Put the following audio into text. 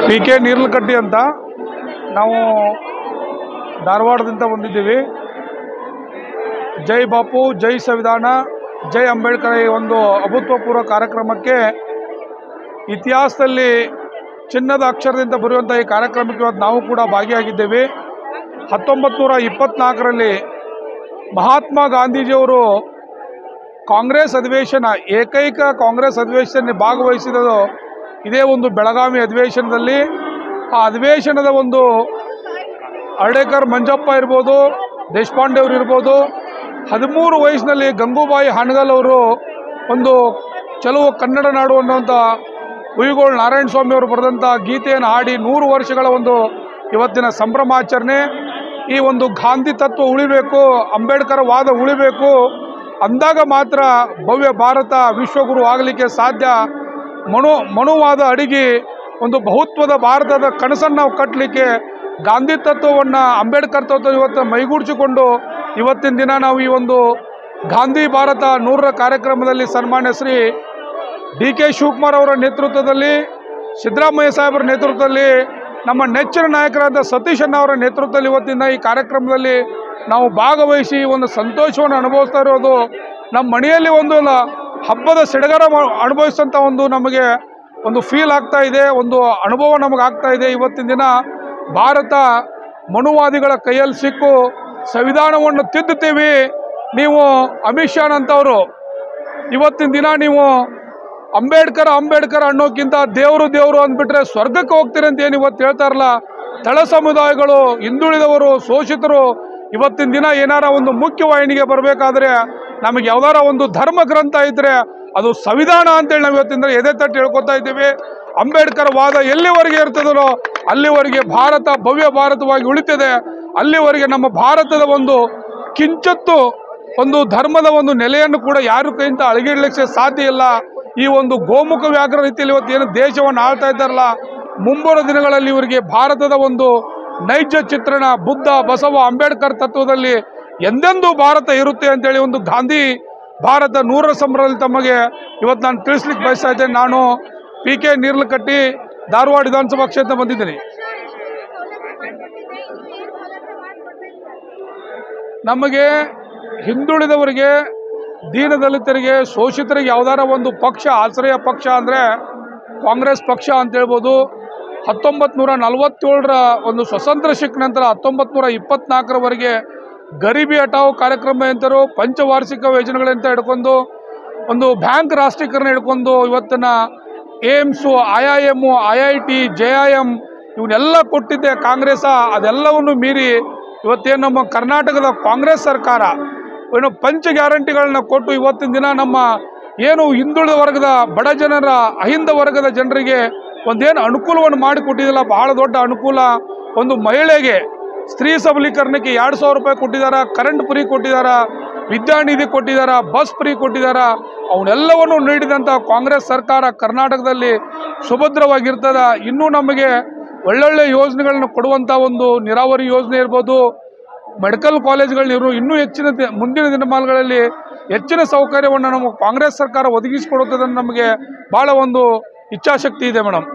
PK ನೀರ್ಲಕಟ್ಟಿ ಅಂತ ನಾವು ಧಾರವಾಡದಿಂದ ಬಂದಿದ್ದೀವಿ. ಜೈ ಬಾಪು, ಜೈ ಸಂವಿಧಾನ, ಜೈ ಅಂಬೇಡ್ಕರ್ ಈ ಒಂದು ಅಭೂತಪೂರ್ವ ಕಾರ್ಯಕ್ರಮಕ್ಕೆ ಇತಿಹಾಸದಲ್ಲಿ ಚಿನ್ನದ ಅಕ್ಷರದಿಂದ ಬರೆಯುವಂಥ ಈ ಕಾರ್ಯಕ್ರಮಕ್ಕೆ ಇವತ್ತು ನಾವು ಕೂಡ ಭಾಗಿಯಾಗಿದ್ದೇವೆ. 1924ರಲ್ಲಿ ಮಹಾತ್ಮ ಗಾಂಧೀಜಿಯವರು ಕಾಂಗ್ರೆಸ್ ಅಧಿವೇಶನ, ಏಕೈಕ ಕಾಂಗ್ರೆಸ್ ಅಧಿವೇಶನ ಭಾಗವಹಿಸಿದ್ದು ಇದೇ ಒಂದು ಬೆಳಗಾವಿ ಅಧಿವೇಶನದಲ್ಲಿ. ಆ ಅಧಿವೇಶನದ ಒಂದು ಹರ್ಡೇಕರ್ ಮಂಜಪ್ಪ ಇರ್ಬೋದು, ದೇಶಪಾಂಡೆ ಅವರು ಇರ್ಬೋದು, 13 ವಯಸ್ಸಿನಲ್ಲಿ ಗಂಗೂಬಾಯಿ ಹಾನಗಲ್ ಅವರು ಒಂದು ಕೆಲವು ಕನ್ನಡ ನಾಡು ಅನ್ನುವಂಥ ಉಯಿಗೋಳ್ ನಾರಾಯಣ ಸ್ವಾಮಿ ಅವರು ಬರೆದಂಥ ಗೀತೆಯನ್ನು ಹಾಡಿ 100 ವರ್ಷಗಳ ಒಂದು ಇವತ್ತಿನ ಸಂಭ್ರಮಾಚರಣೆ. ಈ ಒಂದು ಗಾಂಧಿ ತತ್ವ ಉಳಿಬೇಕು, ಅಂಬೇಡ್ಕರ್ ವಾದ ಉಳಿಬೇಕು ಅಂದಾಗ ಮಾತ್ರ ಭವ್ಯ ಭಾರತ ವಿಶ್ವಗುರು ಆಗಲಿಕ್ಕೆ ಸಾಧ್ಯ. ಮನುವಾದ ಅಡಿಗೆ ಒಂದು ಬಹುತ್ವದ ಭಾರತದ ಕನಸನ್ನು ನಾವು ಕಟ್ಟಲಿಕ್ಕೆ ಗಾಂಧಿ ತತ್ವವನ್ನು, ಅಂಬೇಡ್ಕರ್ ತತ್ವ ಇವತ್ತು ಮೈಗೂಡಿಸಿಕೊಂಡು ಇವತ್ತಿನ ದಿನ ನಾವು ಈ ಒಂದು ಗಾಂಧಿ ಭಾರತ 100ರ ಕಾರ್ಯಕ್ರಮದಲ್ಲಿ ಸನ್ಮಾನ್ಯ ಶ್ರೀ DK ಶಿವಕುಮಾರ್ ಅವರ ನೇತೃತ್ವದಲ್ಲಿ, ಸಿದ್ದರಾಮಯ್ಯ ಸಾಹೇಬರ ನೇತೃತ್ವದಲ್ಲಿ, ನಮ್ಮ ನೆಚ್ಚಿನ ನಾಯಕರಾದ ಸತೀಶ್ ಅಣ್ಣ ಅವರ ನೇತೃತ್ವದಲ್ಲಿ ಇವತ್ತಿನ ಈ ಕಾರ್ಯಕ್ರಮದಲ್ಲಿ ನಾವು ಭಾಗವಹಿಸಿ ಒಂದು ಸಂತೋಷವನ್ನು ಅನುಭವಿಸ್ತಾ ಇರೋದು. ನಮ್ಮ ಮನೆಯಲ್ಲಿ ಒಂದು ಹಬ್ಬದ ಸಡಗರ ಅನುಭವಿಸೋಂಥ ಒಂದು ನಮಗೆ ಒಂದು ಫೀಲ್ ಆಗ್ತಾ ಇದೆ, ಒಂದು ಅನುಭವ ನಮಗಾಗ್ತಾ ಇದೆ. ಇವತ್ತಿನ ದಿನ ಭಾರತ ಮನುವಾದಿಗಳ ಕೈಯಲ್ಲಿ ಸಿಕ್ಕು ಸಂವಿಧಾನವನ್ನು ತಿದ್ದುತ್ತೀವಿ, ನೀವು ಅಮಿತ್ ಶಾ ಅಂತವರು ಇವತ್ತಿನ ದಿನ ನೀವು ಅಂಬೇಡ್ಕರ್ ಅನ್ನೋಕ್ಕಿಂತ ದೇವರು ಅಂದ್ಬಿಟ್ರೆ ಸ್ವರ್ಗಕ್ಕೆ ಹೋಗ್ತೀರಿ ಅಂತ ಏನು ಇವತ್ತು ಹೇಳ್ತಾರಲ್ಲ. ತಳ ಸಮುದಾಯಗಳು, ಹಿಂದುಳಿದವರು, ಶೋಷಿತರು ಇವತ್ತಿನ ದಿನ ಏನಾರ ಒಂದು ಮುಖ್ಯವಾಹಿನಿಗೆ ಬರಬೇಕಾದ್ರೆ ನಮಗೆ ಯಾವ್ದಾರ ಒಂದು ಧರ್ಮ ಗ್ರಂಥ ಇದ್ದರೆ ಅದು ಸಂವಿಧಾನ ಅಂತೇಳಿ ನಾವು ಇವತ್ತಿನ ಎದೆ ತಟ್ಟು ಹೇಳ್ಕೊತಾ ಇದ್ದೀವಿ. ಅಂಬೇಡ್ಕರ್ ವಾದ ಎಲ್ಲಿವರೆಗೆ ಇರ್ತದೋ ಅಲ್ಲಿವರೆಗೆ ಭಾರತ ಭವ್ಯ ಭಾರತವಾಗಿ ಉಳಿತದೆ. ಅಲ್ಲಿವರೆಗೆ ನಮ್ಮ ಭಾರತದ ಒಂದು ಕಿಂಚತ್ತು ಒಂದು ಧರ್ಮದ ಒಂದು ನೆಲೆಯನ್ನು ಕೂಡ ಯಾರು ಕೈಯಿಂದ ಅಳಗಿಡ್ಲಿಕ್ಕೆ ಸಾಧ್ಯ ಇಲ್ಲ. ಈ ಒಂದು ಗೋಮುಖ ವ್ಯಾಘ್ರ ರೀತಿಯಲ್ಲಿ ಇವತ್ತು ಏನು ದೇಶವನ್ನು ಆಳ್ತಾ ಇದ್ದಾರಲ್ಲ, ಮುಂಬರುವ ದಿನಗಳಲ್ಲಿ ಇವರಿಗೆ ಭಾರತದ ಒಂದು ನೈಜ ಚಿತ್ರಣ ಬುದ್ಧ, ಬಸವ, ಅಂಬೇಡ್ಕರ್ ತತ್ವದಲ್ಲಿ ಎಂದೆಂದೂ ಭಾರತ ಇರುತ್ತೆ ಅಂತೇಳಿ ಒಂದು ಗಾಂಧಿ ಭಾರತ 100ರ ಸಂಭ್ರಮದಲ್ಲಿ ತಮಗೆ ಇವತ್ತು ನಾನು ತಿಳಿಸ್ಲಿಕ್ಕೆ ಬಯಸ್ತಾ ಇದ್ದೇನೆ. ನಾನು PK ನೀರ್ಲಕಟ್ಟಿ, ಧಾರವಾಡ ವಿಧಾನಸಭಾ ಕ್ಷೇತ್ರ ಬಂದಿದ್ದೀನಿ. ನಮಗೆ ಹಿಂದುಳಿದವರಿಗೆ, ದೀನದಲಿತರಿಗೆ, ಶೋಷಿತರಿಗೆ ಯಾವ್ದಾರ ಒಂದು ಪಕ್ಷ, ಆಶ್ರಯ ಪಕ್ಷ ಅಂದರೆ ಕಾಂಗ್ರೆಸ್ ಪಕ್ಷ ಅಂತ ಹೇಳ್ಬೋದು. 1947ರ ಒಂದು ಸ್ವತಂತ್ರ ಸಿಕ್ಕ ನಂತರ 1924ರವರೆಗೆ ಗರೀಬಿ ಹಟಾವ್ ಕಾರ್ಯಕ್ರಮ ಎಂತರು, ಪಂಚವಾರ್ಷಿಕ ಯೋಜನೆಗಳಂತ ಹಿಡ್ಕೊಂಡು ಒಂದು ಬ್ಯಾಂಕ್ ರಾಷ್ಟ್ರೀಕರಣ ಹಿಡ್ಕೊಂಡು ಇವತ್ತಿನ ಏಮ್ಸು, IIM, IIT, JIM ಇವನ್ನೆಲ್ಲ ಕೊಟ್ಟಿದ್ದೆ ಕಾಂಗ್ರೆಸ್. ಅದೆಲ್ಲವನ್ನು ಮೀರಿ ಇವತ್ತೇನು ನಮ್ಮ ಕರ್ನಾಟಕದ ಕಾಂಗ್ರೆಸ್ ಸರ್ಕಾರ ಏನು ಪಂಚ ಗ್ಯಾರಂಟಿಗಳನ್ನ ಕೊಟ್ಟು ಇವತ್ತಿನ ದಿನ ನಮ್ಮ ಏನು ಹಿಂದುಳಿದ ವರ್ಗದ ಬಡ ಜನರ, ಅಹಿಂದ ವರ್ಗದ ಜನರಿಗೆ ಒಂದೇನು ಅನುಕೂಲವನ್ನು ಮಾಡಿಕೊಟ್ಟಿದ್ದಿಲ್ಲ, ಬಹಳ ದೊಡ್ಡ ಅನುಕೂಲ. ಒಂದು ಮಹಿಳೆಗೆ ಸ್ತ್ರೀ ಸಬಲೀಕರಣಕ್ಕೆ 2,000 ರೂಪಾಯಿ ಕೊಟ್ಟಿದ್ದಾರೆ, ಕರೆಂಟ್ ಫ್ರೀ ಕೊಟ್ಟಿದ್ದಾರೆ, ವಿದ್ಯಾನಿಧಿ ಕೊಟ್ಟಿದ್ದಾರೆ, ಬಸ್ ಫ್ರೀ ಕೊಟ್ಟಿದ್ದಾರೆ. ಅವನ್ನೆಲ್ಲವನ್ನು ನೀಡಿದಂಥ ಕಾಂಗ್ರೆಸ್ ಸರ್ಕಾರ ಕರ್ನಾಟಕದಲ್ಲಿ ಸುಭದ್ರವಾಗಿರ್ತದ. ಇನ್ನೂ ನಮಗೆ ಒಳ್ಳೊಳ್ಳೆ ಯೋಜನೆಗಳನ್ನ ಕೊಡುವಂಥ ಒಂದು ನೀರಾವರಿ ಯೋಜನೆ ಇರ್ಬೋದು, ಮೆಡಿಕಲ್ ಕಾಲೇಜ್ಗಳನ್ನ ಇನ್ನೂ ಹೆಚ್ಚಿನ ಮುಂದಿನ ದಿನಮಾನಗಳಲ್ಲಿ ಹೆಚ್ಚಿನ ಸೌಕರ್ಯವನ್ನು ನಮ್ಮ ಕಾಂಗ್ರೆಸ್ ಸರ್ಕಾರ ಒದಗಿಸಿಕೊಡುತ್ತದೆ. ನಮಗೆ ಭಾಳ ಒಂದು ಇಚ್ಛಾಶಕ್ತಿ ಇದೆ ಮೇಡಮ್.